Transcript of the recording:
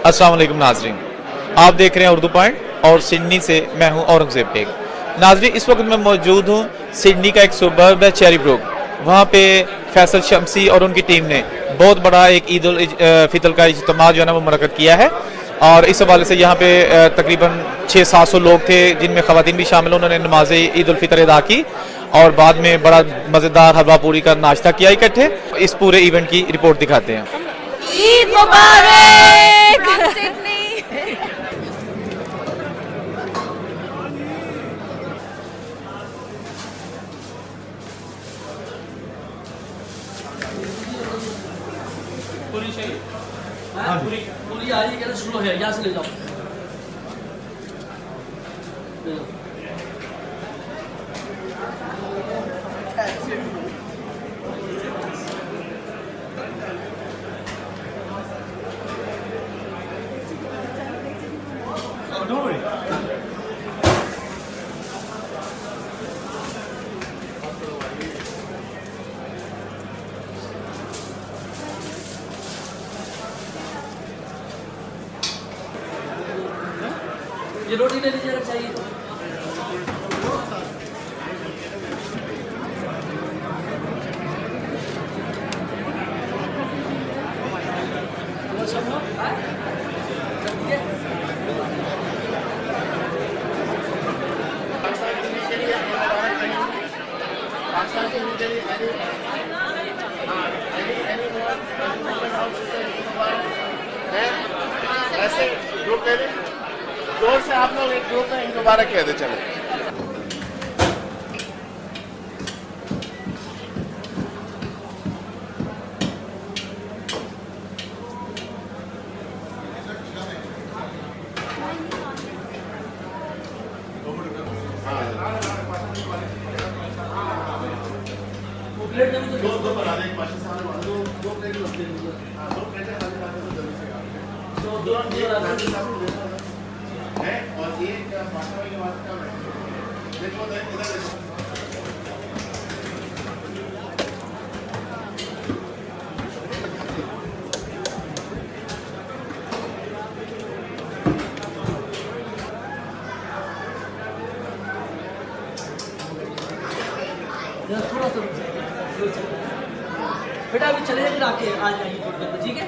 अस्सलाम वालेकुम नाजरीन, आप देख रहे हैं उर्दू पॉइंट और सिडनी से मैं हूं औरंगजेब बेग। नाजरीन, इस वक्त मैं मौजूद हूं सिडनी का एक सुबर्ब है चेरी ब्रूक। वहां पे फैसल शमसी और उनकी टीम ने बहुत बड़ा एक ईद उल फितर का इज्तिमा जो है ना वो मुनक्कद किया है और इस हवाले से यहाँ पे तकरीबन 600-700 लोग थे जिनमें ख़वातीन भी शामिल। उन्होंने नमाज ईद उल फितर अदा की और बाद में बड़ा मज़ेदार हलवा पूरी का नाश्ता किया इकट्ठे। इस पूरे इवेंट की रिपोर्ट दिखाते हैं। ईद मुबारक। पूरी आ रही है, शुरू है, यहाँ से ले जाओ। Don't worry. ये रोटी ले लीजिए, चाहिए तो। ऐसे ग्रुप ले लें, जोर से आप लोग एक ग्रुप में ईद मुबारक कह दे चले। प्लेट में भी दो बना दे, एक पास से वाले दो प्लेट लगते हैं। हां, दो प्लेटें खाली खाते तो जल्दी से खा। तो दो है और एक पास्ता के बाद का है। देखो इधर देखो। थोड़ा सा बेटा अभी चले जाके आ जाएंगे, ठीक है।